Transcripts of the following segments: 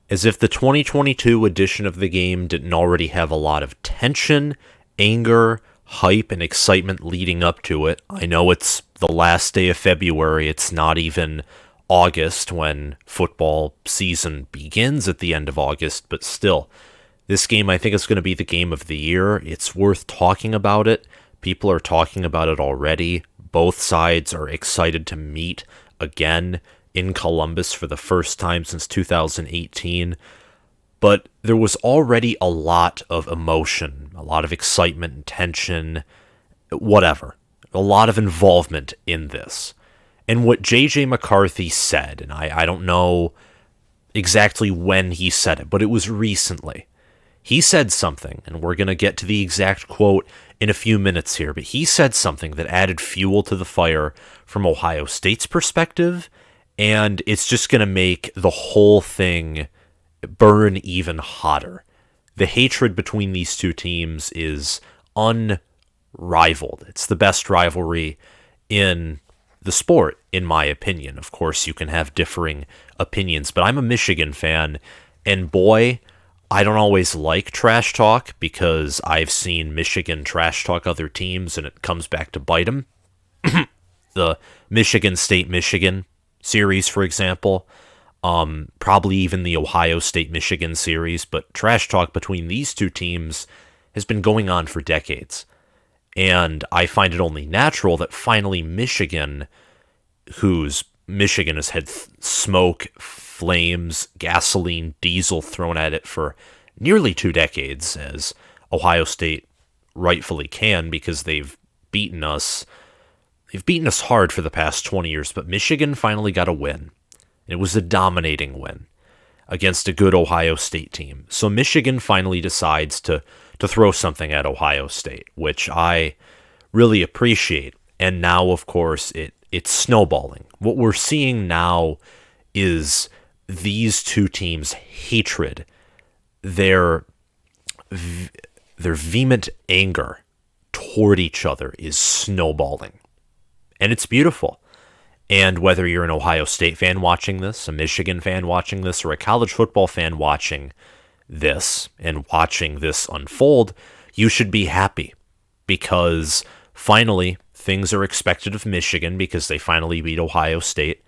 As if the 2022 edition of the game didn't already have a lot of tension, anger, hype, and excitement leading up to it. I know it's the last day of February. It's not even August when football season begins at the end of August, but still, this game I think is going to be the game of the year. It's worth talking about it. People are talking about it already. Both sides are excited to meet again in Columbus for the first time since 2018. But there was already a lot of emotion, a lot of excitement and tension, whatever. A lot of involvement in this. And what JJ McCarthy said, and I don't know exactly when he said it, but it was recently. He said something, and we're going to get to the exact quote in a few minutes here, but he said something that added fuel to the fire from Ohio State's perspective, and it's just going to make the whole thing burn even hotter. The hatred between these two teams is unrivaled. It's the best rivalry in the sport, in my opinion. Of course, you can have differing opinions, but I'm a Michigan fan, and boy, I don't always like trash talk because I've seen Michigan trash talk other teams and it comes back to bite them. The Michigan State-Michigan series, for example, probably even the Ohio State-Michigan series, but trash talk between these two teams has been going on for decades. And I find it only natural that finally Michigan, whose Michigan has had smoke, flames, gasoline, diesel thrown at it for nearly 2 decades, as Ohio State rightfully can because they've beaten us. They've beaten us hard for the past 20 years, but Michigan finally got a win. And it was a dominating win against a good Ohio State team. So Michigan finally decides to throw something at Ohio State, which I really appreciate. And now, of course, it's snowballing. What we're seeing now is these two teams' hatred, their vehement anger toward each other is snowballing. And it's beautiful. And whether you're an Ohio State fan watching this, a Michigan fan watching this, or a college football fan watching this and watching this unfold, you should be happy because finally things are expected of Michigan because they finally beat Ohio State.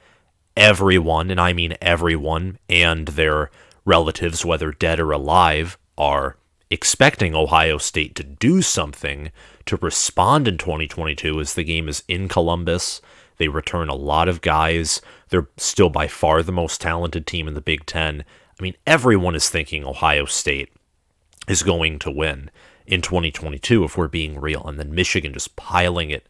Everyone, and I mean everyone, and their relatives, whether dead or alive, are expecting Ohio State to do something to respond in 2022 as the game is in Columbus. They return a lot of guys. They're still by far the most talented team in the Big Ten. I mean, everyone is thinking Ohio State is going to win in 2022 if we're being real. And then Michigan just piling it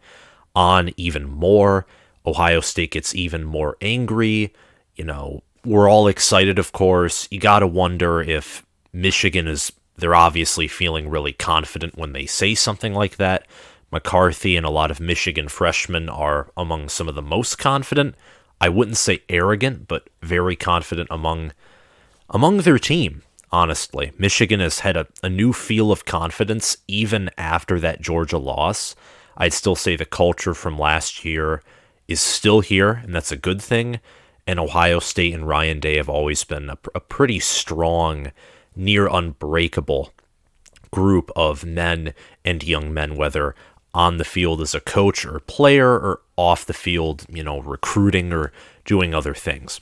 on even more. Ohio State gets even more angry. You know, we're all excited, of course. You got to wonder if Michigan they're obviously feeling really confident when they say something like that. McCarthy and a lot of Michigan freshmen are among some of the most confident. I wouldn't say arrogant, but very confident among their team, honestly. Michigan has had a new feel of confidence even after that Georgia loss. I'd still say the culture from last year is still here, and that's a good thing. And Ohio State and Ryan Day have always been a pretty strong, near unbreakable group of men and young men, whether on the field as a coach or player or off the field, recruiting or doing other things.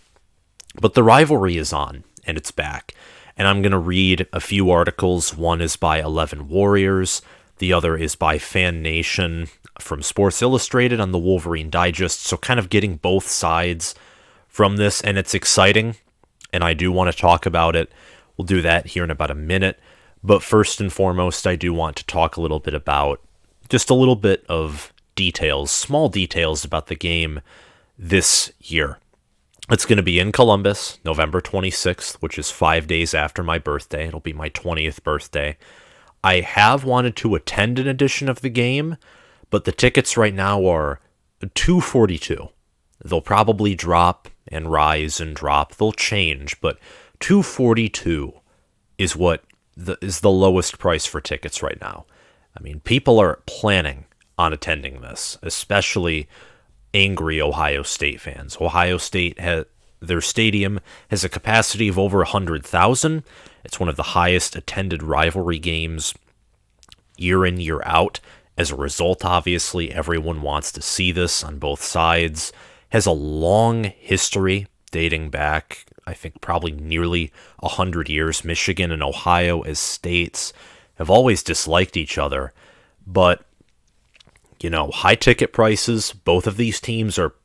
But the rivalry is on, and it's back. And I'm going to read a few articles. One is by 11 Warriors. The other is by Fan Nation from Sports Illustrated on the Wolverine Digest. So kind of getting both sides from this, and it's exciting, and I do want to talk about it. We'll do that here in about a minute. But first and foremost, I do want to talk a little bit about just a little bit of details, small details about the game this year. It's going to be in Columbus, November 26th, which is 5 days after my birthday. It'll be my 20th birthday. I have wanted to attend an edition of the game, but the tickets right now are $242. They'll probably drop and rise and drop. They'll change, but $242 is what is the lowest price for tickets right now. I mean, people are planning on attending this, especially angry Ohio State fans. Ohio State Their stadium has a capacity of over 100,000. It's one of the highest attended rivalry games year in, year out. As a result, obviously, everyone wants to see this on both sides. Has a long history dating back, I think, probably nearly 100 years. Michigan and Ohio as states have always disliked each other. But, high ticket prices, both of these teams are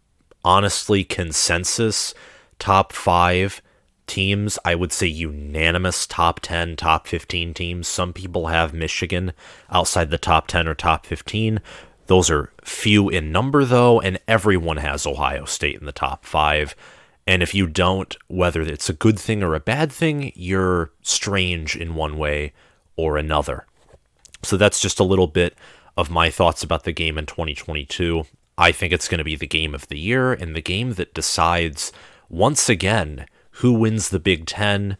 honestly consensus top 5 teams. I would say unanimous top 10, top 15 teams. Some people have Michigan outside the top 10 or top 15. Those are few in number, though, and everyone has Ohio State in the top 5. And if you don't, whether it's a good thing or a bad thing, you're strange in one way or another. So that's just a little bit of my thoughts about the game in 2022. I think it's going to be the game of the year and the game that decides, once again, who wins the Big Ten,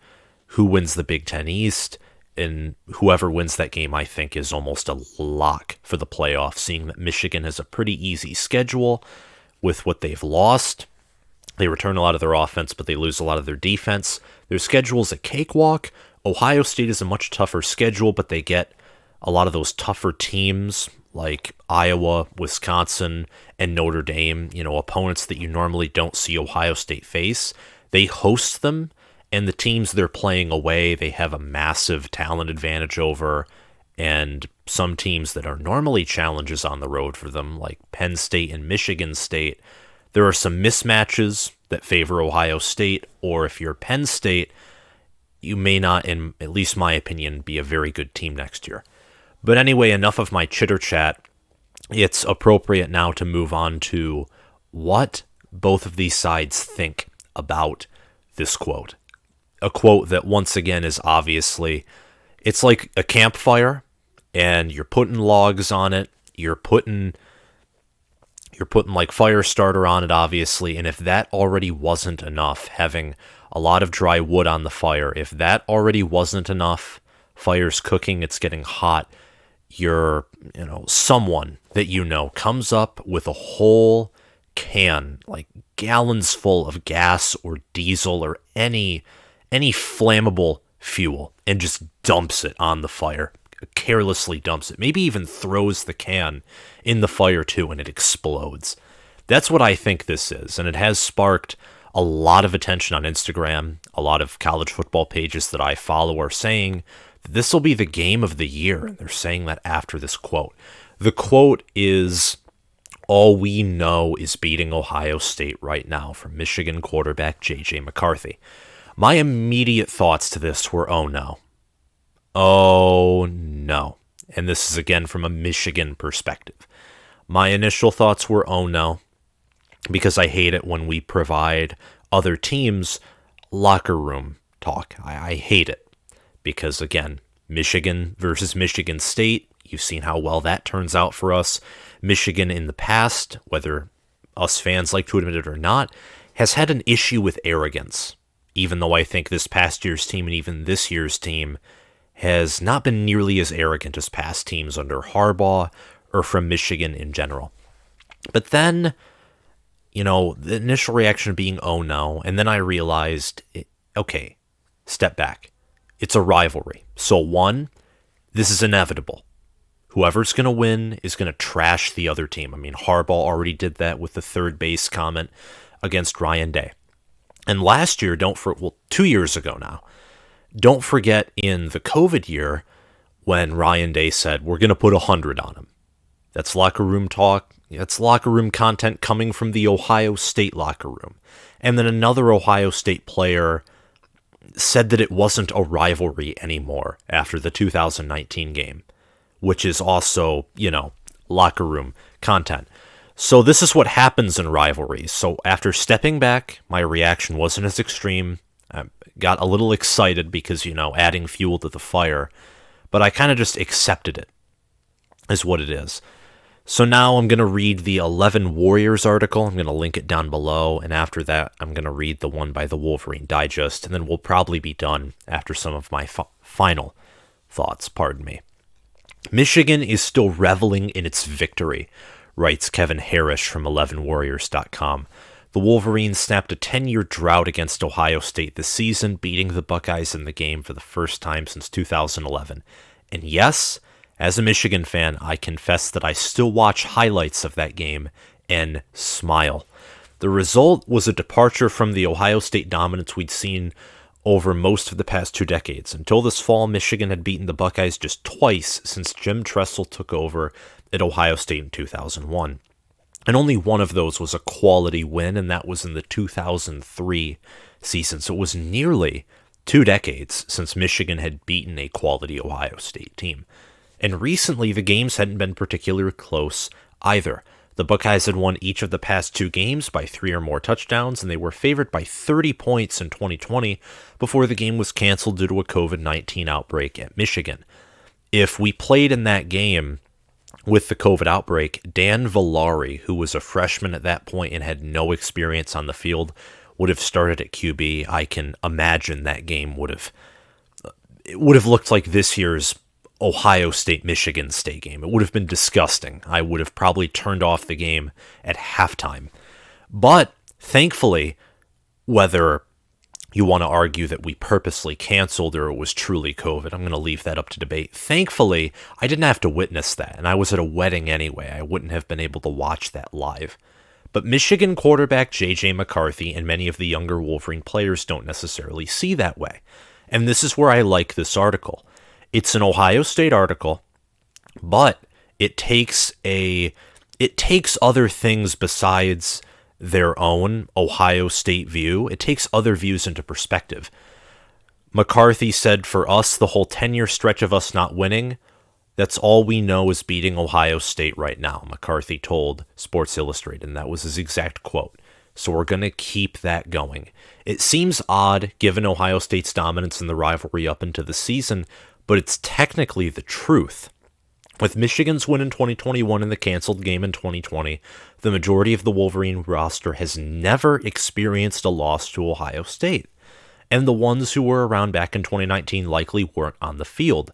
who wins the Big Ten East, and whoever wins that game, I think, is almost a lock for the playoffs, seeing that Michigan has a pretty easy schedule with what they've lost. They return a lot of their offense, but they lose a lot of their defense. Their schedule is a cakewalk. Ohio State is a much tougher schedule, but they get a lot of those tougher teams like Iowa, Wisconsin, and Notre Dame, opponents that you normally don't see Ohio State face. They host them, and the teams they're playing away, they have a massive talent advantage over, and some teams that are normally challenges on the road for them, like Penn State and Michigan State, there are some mismatches that favor Ohio State, or if you're Penn State, you may not, in at least my opinion, be a very good team next year. But anyway, enough of my chitter-chat. It's appropriate now to move on to what both of these sides think about this quote. A quote that, once again, is obviously, it's like a campfire, and you're putting logs on it, you're putting like fire starter on it, obviously, and if that already wasn't enough, having a lot of dry wood on the fire, if that already wasn't enough, fire's cooking, it's getting hot, someone that comes up with a whole can, like gallons full of gas or diesel or any flammable fuel, and just dumps it on the fire, carelessly dumps it, maybe even throws the can in the fire too, and it explodes. That's what I think this is, and it has sparked a lot of attention on Instagram. A lot of college football pages that I follow are saying this will be the game of the year, and they're saying that after this quote. The quote is, "All we know is beating Ohio State right now," from Michigan quarterback JJ McCarthy. My immediate thoughts to this were, oh no. Oh no. And this is again from a Michigan perspective. My initial thoughts were, oh no, because I hate it when we provide other teams locker room talk. I hate it. Because, again, Michigan versus Michigan State, you've seen how well that turns out for us. Michigan in the past, whether us fans like to admit it or not, has had an issue with arrogance, even though I think this past year's team and even this year's team has not been nearly as arrogant as past teams under Harbaugh or from Michigan in general. But then, the initial reaction being, oh no, and then I realized, okay, step back. It's a rivalry. So one, this is inevitable. Whoever's going to win is going to trash the other team. I mean, Harbaugh already did that with the third base comment against Ryan Day. And last year, 2 years ago now, don't forget in the COVID year when Ryan Day said, we're going to put 100 on him. That's locker room talk. That's locker room content coming from the Ohio State locker room. And then another Ohio State player said that it wasn't a rivalry anymore after the 2019 game, which is also, locker room content. So this is what happens in rivalries. So after stepping back, my reaction wasn't as extreme. I got a little excited because, adding fuel to the fire, but I kind of just accepted it is what it is. So now I'm going to read the 11 Warriors article. I'm going to link it down below. And after that, I'm going to read the one by the Wolverine Digest. And then we'll probably be done after some of my final thoughts. Pardon me. Michigan is still reveling in its victory, writes Kevin Harris from 11warriors.com. The Wolverines snapped a 10-year drought against Ohio State this season, beating the Buckeyes in the game for the first time since 2011. And yes, as a Michigan fan, I confess that I still watch highlights of that game and smile. The result was a departure from the Ohio State dominance we'd seen over most of the past 2 decades. Until this fall, Michigan had beaten the Buckeyes just twice since Jim Tressel took over at Ohio State in 2001. And only one of those was a quality win, and that was in the 2003 season. So it was nearly 2 decades since Michigan had beaten a quality Ohio State team. And recently, the games hadn't been particularly close either. The Buckeyes had won each of the past 2 games by 3 or more touchdowns, and they were favored by 30 points in 2020 before the game was canceled due to a COVID-19 outbreak at Michigan. If we played in that game with the COVID outbreak, Dan Villari, who was a freshman at that point and had no experience on the field, would have started at QB. I can imagine that game would have looked like this year's Ohio State-Michigan State game. It would have been disgusting. I would have probably turned off the game at halftime. But thankfully, whether you want to argue that we purposely canceled or it was truly COVID, I'm going to leave that up to debate. Thankfully, I didn't have to witness that, and I was at a wedding anyway. I wouldn't have been able to watch that live. But Michigan quarterback JJ McCarthy and many of the younger Wolverine players don't necessarily see that way. And this is where I like this article. It's an Ohio State article, but it takes other things besides their own Ohio State view. It takes other views into perspective. McCarthy said, for us, the whole 10-year stretch of us not winning, that's all we know is beating Ohio State right now, McCarthy told Sports Illustrated, and that was his exact quote. So we're going to keep that going. It seems odd, given Ohio State's dominance in the rivalry up into the season, but it's technically the truth. With Michigan's win in 2021 and the canceled game in 2020, the majority of the Wolverine roster has never experienced a loss to Ohio State, and the ones who were around back in 2019 likely weren't on the field.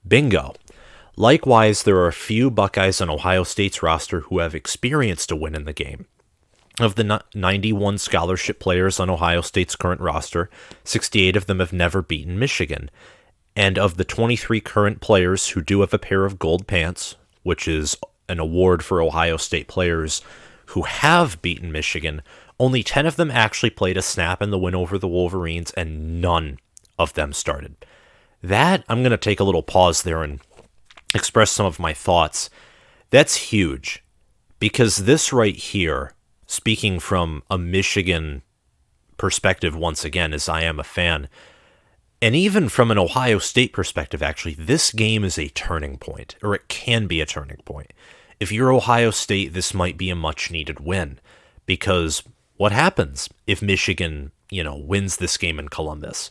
Bingo. Likewise, there are a few Buckeyes on Ohio State's roster who have experienced a win in the game. Of the 91 scholarship players on Ohio State's current roster, 68 of them have never beaten Michigan. And of the 23 current players who do have a pair of gold pants, which is an award for Ohio State players who have beaten Michigan, only 10 of them actually played a snap in the win over the Wolverines, and none of them started. That, I'm going to take a little pause there and express some of my thoughts. That's huge, because this right here, speaking from a Michigan perspective once again, as I am a fan, and even from an Ohio State perspective, actually, this game is a turning point, or it can be a turning point. If you're Ohio State, this might be a much-needed win, because what happens if Michigan, wins this game in Columbus?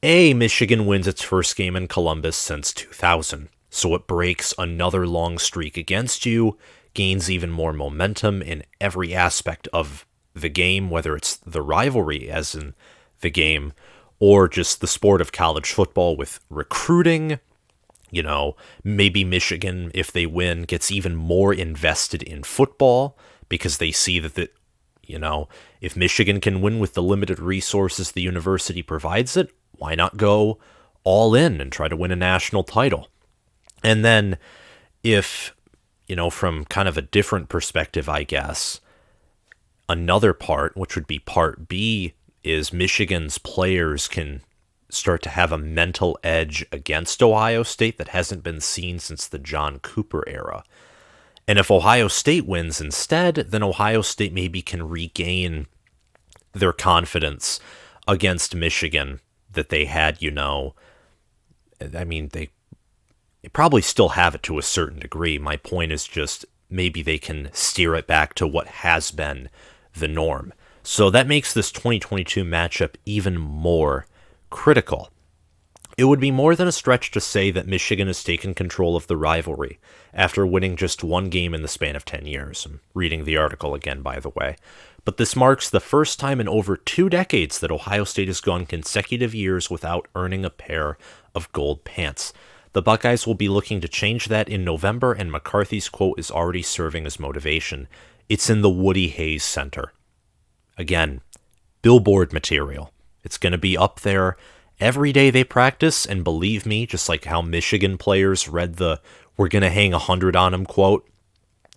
Michigan wins its first game in Columbus since 2000, so it breaks another long streak against you, gains even more momentum in every aspect of the game, whether it's the rivalry, as in the game, or just the sport of college football with recruiting. Maybe Michigan, if they win, gets even more invested in football because they see that, if Michigan can win with the limited resources the university provides it, why not go all in and try to win a national title? And then if, from kind of a different perspective, I guess, another part, which would be part B, is Michigan's players can start to have a mental edge against Ohio State that hasn't been seen since the John Cooper era. And if Ohio State wins instead, then Ohio State maybe can regain their confidence against Michigan that they had, they probably still have it to a certain degree. My point is just maybe they can steer it back to what has been the norm. So that makes this 2022 matchup even more critical. It would be more than a stretch to say that Michigan has taken control of the rivalry after winning just one game in the span of 10 years. I'm reading the article again, by the way. But this marks the first time in over 2 decades that Ohio State has gone consecutive years without earning a pair of gold pants. The Buckeyes will be looking to change that in November, and McCarthy's quote is already serving as motivation. It's in the Woody Hayes Center. Again, billboard material. It's going to be up there every day they practice, and believe me, just like how Michigan players read the "we're going to hang 100 on them" quote,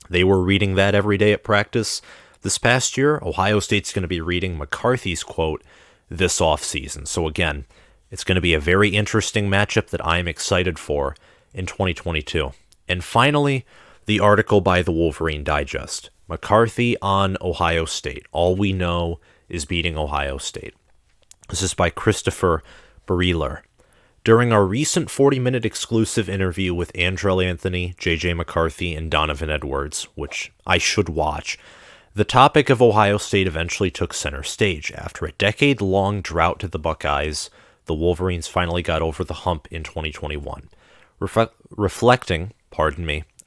they were reading that every day at practice. This past year, Ohio State's going to be reading McCarthy's quote this offseason. So again, it's going to be a very interesting matchup that I'm excited for in 2022. And finally, the article by the Wolverine Digest. McCarthy on Ohio State. All we know is beating Ohio State. This is by Christopher Bareeler. During our recent 40-minute exclusive interview with Andrell Anthony, JJ McCarthy, and Donovan Edwards, which I should watch, the topic of Ohio State eventually took center stage. After a decade-long drought to the Buckeyes, the Wolverines finally got over the hump in 2021. Reflecting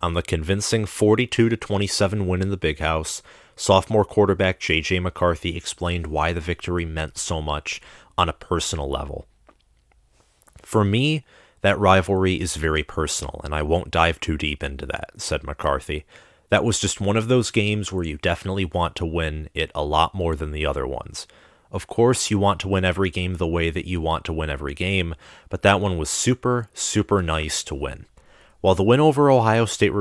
on the convincing 42-27 win in the Big House, sophomore quarterback JJ McCarthy explained why the victory meant so much on a personal level. For me, that rivalry is very personal, and I won't dive too deep into that, said McCarthy. That was just one of those games where you definitely want to win it a lot more than the other ones. Of course, you want to win every game the way that you want to win every game, but that one was super, super nice to win. While the win over Ohio State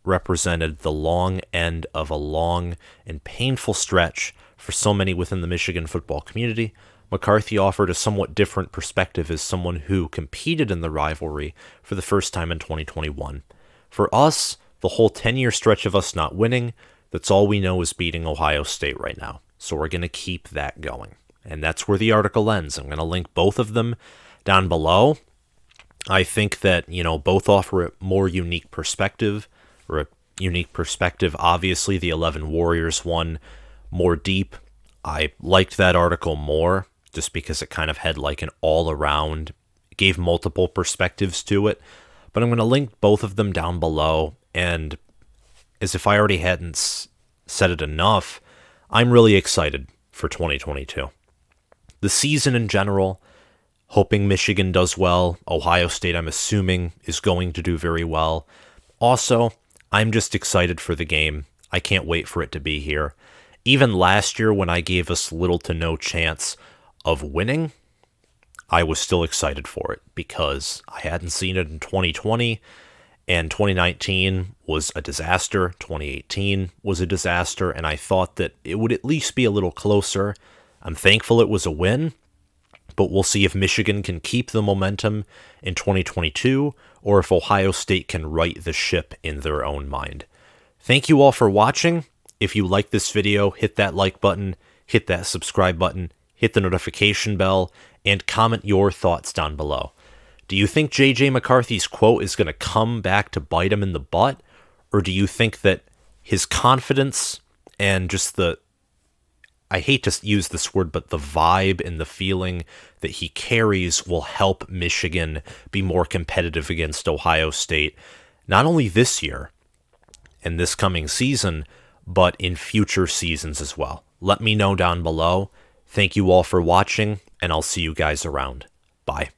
represented the long end of a long and painful stretch for so many within the Michigan football community, McCarthy offered a somewhat different perspective as someone who competed in the rivalry for the first time in 2021. For us, the whole 10-year stretch of us not winning, that's all we know is beating Ohio State right now. So we're going to keep that going. And that's where the article ends. I'm going to link both of them down below. I think that, both offer a more unique perspective, Obviously, the 11 Warriors one more deep. I liked that article more just because it kind of had like an all-around, gave multiple perspectives to it. But I'm going to link both of them down below. And as if I already hadn't said it enough, I'm really excited for 2022. The season in general, hoping Michigan does well. Ohio State, I'm assuming, is going to do very well. Also, I'm just excited for the game. I can't wait for it to be here. Even last year, when I gave us little to no chance of winning, I was still excited for it because I hadn't seen it in 2020, and 2019 was a disaster. 2018 was a disaster, and I thought that it would at least be a little closer. I'm thankful it was a win, but we'll see if Michigan can keep the momentum in 2022 or if Ohio State can right the ship in their own mind. Thank you all for watching. If you like this video, hit that like button, hit that subscribe button, hit the notification bell, and comment your thoughts down below. Do you think JJ McCarthy's quote is going to come back to bite him in the butt? Or do you think that his confidence and just I hate to use this word, but the vibe and the feeling that he carries will help Michigan be more competitive against Ohio State, not only this year and this coming season, but in future seasons as well? Let me know down below. Thank you all for watching, and I'll see you guys around. Bye.